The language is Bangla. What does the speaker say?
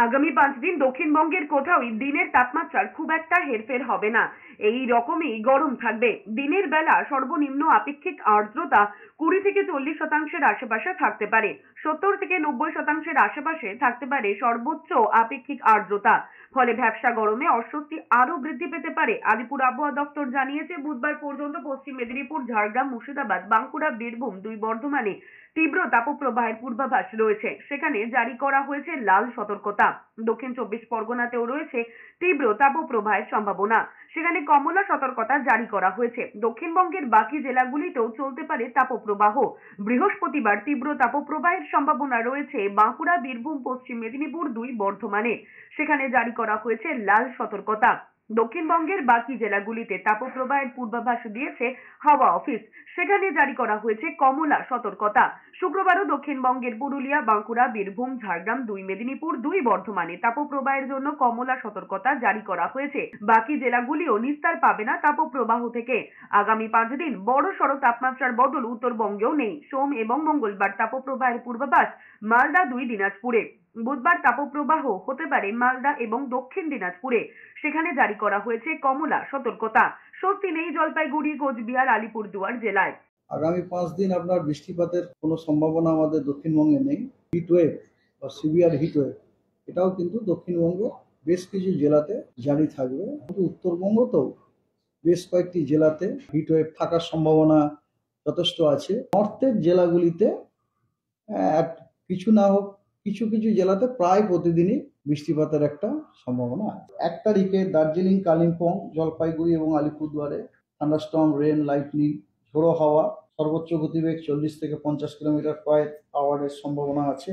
আগামী 5 দিন দক্ষিণবঙ্গের কোথাওই দিনের তাপমাত্রার খুব একটা হেরফের হবে না। এই রকমই গরম থাকবে। দিনের বেলা সর্বনিম্ন আপেক্ষিক আর্দ্রতা 20 থেকে 40% আশেপাশে থাকতে পারে। 70 থেকে 90% আশেপাশে থাকতে পারে সর্বোচ্চ আপেক্ষিক আর্দ্রতা। ফলে ভ্যাপসা গরমে অস্বস্তি আরো বৃদ্ধি পেতে পারে। আলিপুর আবহাওয়া দপ্তর জানিয়েছে, বুধবার পর্যন্ত পশ্চিম মেদিনীপুর, ঝাড়গ্রাম, মুর্শিদাবাদ, বাঁকুড়া, বীরভূম, দুই বর্ধমানে তীব্র তাপপ্রবাহের পূর্বাভাস রয়েছে। সেখানে জারি করা হয়েছে লাল সতর্কতা। দক্ষিণ 24 পরগনাতেও রয়েছে তীব্র তাপপ্রবাহের সম্ভাবনা। সেখানে কমলা সতর্কতা জারি করা হয়েছে। দক্ষিণবঙ্গের বাকি জেলাগুলিতেও চলতে পারে তাপপ্রবাহ। বৃহস্পতিবার তীব্র তাপপ্রবাহের সম্ভাবনা রয়েছে বাঁকুড়া, বীরভূম, পশ্চিম মেদিনীপুর, দুই বর্ধমানে। সেখানে জারি করা হয়েছে লাল সতর্কতা। দক্ষিণবঙ্গের বাকি জেলাগুলিতে তাপপ্রবাহের পূর্বাভাস দিয়েছে হাওয়া অফিস। সেখানে জারি করা হয়েছে কমলা সতর্কতা। শুক্রবারও দক্ষিণবঙ্গের পুরুলিয়া, বাঁকুড়া, বীরভূম, ঝাড়গ্রাম, দুই মেদিনীপুর, দুই বর্ধমানে তাপপ্রবাহের জন্য কমলা সতর্কতা জারি করা হয়েছে। বাকি জেলাগুলিও নিস্তার পাবে না তাপপ্রবাহ থেকে। আগামী 5 দিন বড়সড় তাপমাত্রার বদল উত্তরবঙ্গেও নেই। সোম এবং মঙ্গলবার তাপপ্রবাহের পূর্বাভাস মালদা, দুই দিনাজপুরে। বুধবার তাপপ্রবাহ হতে পারে মালদা এবং দক্ষিণ দিনাজপুরে। সেখানে জারি করা হয়েছে কমলা সতর্কতা। স্বস্তি নেই জলপাইগুড়ি, কোচবিহার, আলিপুরদুয়ার জেলায়। আগামী 5 দিন আপনার বৃষ্টিপাতের কোনো সম্ভাবনা আমাদের দক্ষিণবঙ্গে নেই। হিটওয়েভ বা সিভিয়ার হিটওয়েভ এটাও কিন্তু দক্ষিণবঙ্গে বেশ কিছু জেলাতে জারি থাকবে। কিন্তু উত্তরবঙ্গতেও বেশ কয়েকটি জেলাতে হিটওয়েভ থাকার সম্ভাবনা যথেষ্ট আছে। নর্থের জেলাগুলিতে কিছু না হোক কিছু কিছু জেলাতে প্রায় প্রতিদিনই বৃষ্টিপাতের একটা সম্ভাবনা আছে। 1 তারিখে দার্জিলিং, কালিম্পং, জলপাইগুড়ি এবং আলিপুরদুয়ারে থান্ডারস্টর্ম, রেন, লাইটনিং, ঝোড়ো হাওয়া, সর্বোচ্চ গতিবেগ 40 থেকে 50 কিলোমিটার পার আওয়ারের সম্ভাবনা আছে।